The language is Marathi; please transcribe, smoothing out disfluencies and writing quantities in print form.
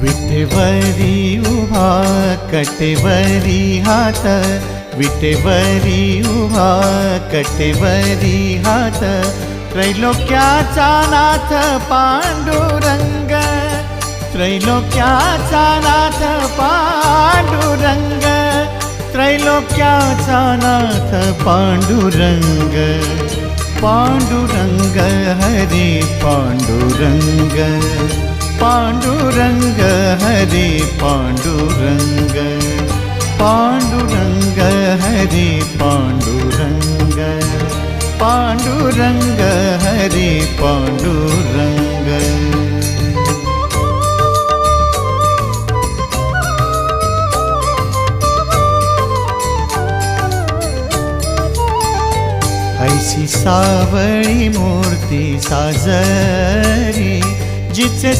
विटेवरी उभा कटेवरी हात, विटेवरी उभा कटेवरी हात, त्रैलोक्याचा नाथ पांडुरंग, त्रैलोक्याचा नाथ पांडुरंग, त्रैलोक्याचा नाथ पांडुरंग, पांडुरंग हरी पांडुरंग, पांडुरंग हरी पांडुरंग, पांडुरंग हरी पांडुरंग, पांडुरंग हरी पांडुरंग। ऐसी सावळी मूर्ती साजरी जिचे